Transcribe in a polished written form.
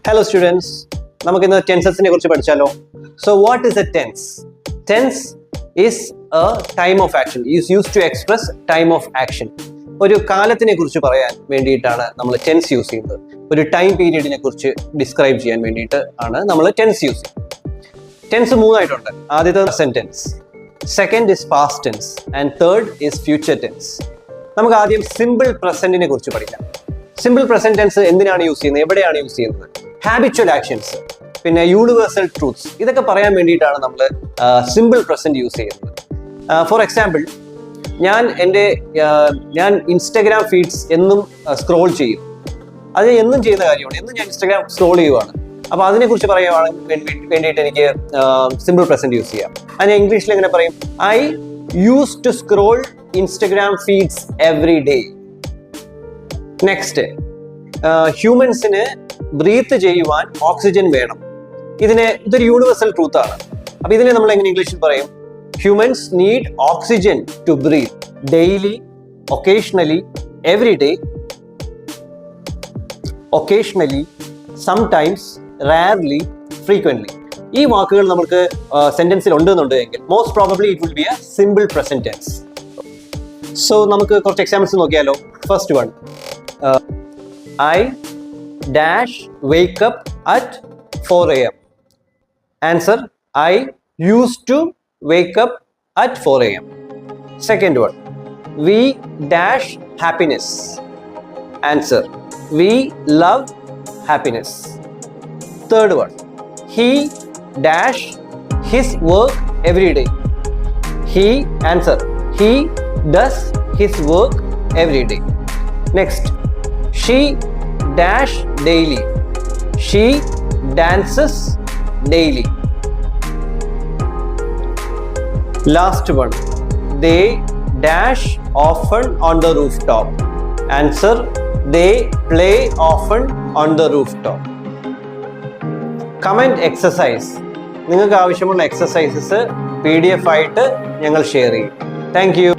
Hello students, നമുക്ക് ഇന്ന് ടെൻസസിനെ കുറിച്ച് പഠിച്ചാലോ. So what is a tense? Tense is a time of action. It is used to express time of action. ഒരു കാലത്തിനെ കുറിച്ച് പറയാൻ വേണ്ടിയിട്ടാണ് നമ്മൾ ടെൻസ് യൂസ് ചെയ്യുന്നത്. ഒരു ടൈം പീരീഡിനെ കുറിച്ച് ഡിസ്ക്രൈബ് ചെയ്യാൻ വേണ്ടിയിട്ട് ആണ് നമ്മൾ ടെൻസ് യൂസ് ചെയ്യുന്നത്. ടെൻസ് മൂന്നായിട്ടുണ്ട്. ആദ്യത്തെ present tense, second is past tense and third is future tense. നമുക്ക് ആദ്യം സിമ്പിൾ പ്രസന്റിനെ കുറിച്ച് പഠിക്കാം. സിമ്പിൾ പ്രസന്റ് ടെൻസ് എന്തിനാണ് യൂസ് ചെയ്യുന്നത്, എവിടെയാണ് യൂസ് ചെയ്യുന്നത്? ഹാബിച്വൽ ആക്ഷൻസ്, പിന്നെ യൂണിവേഴ്സൽ ട്രൂത്ത്സ്, ഇതൊക്കെ പറയാൻ വേണ്ടിയിട്ടാണ് നമ്മൾ സിമ്പിൾ പ്രസന്റ് യൂസ് ചെയ്യുന്നത്. ഫോർ എക്സാമ്പിൾ, ഞാൻ ഇൻസ്റ്റഗ്രാം ഫീഡ്സ് എന്നും സ്ക്രോൾ ചെയ്യും. അത് എന്നും ചെയ്യുന്ന കാര്യമാണ്. എന്നും ഞാൻ ഇൻസ്റ്റഗ്രാം സ്ക്രോൾ ചെയ്യുവാണ്. അപ്പോൾ അതിനെക്കുറിച്ച് പറയുവാണെങ്കിൽ വേണ്ടിയിട്ട് എനിക്ക് സിമ്പിൾ പ്രസന്റ് യൂസ് ചെയ്യാം. അത് ഞാൻ ഇംഗ്ലീഷിൽ എങ്ങനെ പറയും? I use to scroll Instagram feeds every day. Next, ഹ്യൂമൻസിന് ബ്രീത്ത് ചെയ്യുവാൻ ഓക്സിജൻ വേണം. ഇതൊരു യൂണിവേഴ്സൽ ട്രൂത്ത് ആണ്. അപ്പൊ ഇതിനെ നമ്മൾ എങ്ങനെ ഇംഗ്ലീഷിൽ പറയും? Humans need oxygen to breathe daily, occasionally, every day, occasionally, sometimes, rarely, frequently. ഈ വാക്കുകൾ നമുക്ക് സെന്റൻസിൽ ഉണ്ടെന്നുണ്ടെങ്കിൽ most probably it will be a simple present tense. So നമുക്ക് കുറച്ച് എക്സാമ്പിൾസ് നോക്കിയാലോ. First one, I dash wake up at 4 a.m. Answer, I used to wake up at 4 a.m. Second one, we dash happiness. Answer, we love happiness. Third one, he dash his work every day. Answer, he does his work every day. Next, she dash daily. She dances daily. Last one, they dash often on the rooftop. Answer, they play often on the rooftop. Comment exercise. നിങ്ങൾക്ക് ആവശ്യമുള്ള exercises PDF ആയിട്ട് ഞങ്ങൾ share ചെയ്യും. Thank you.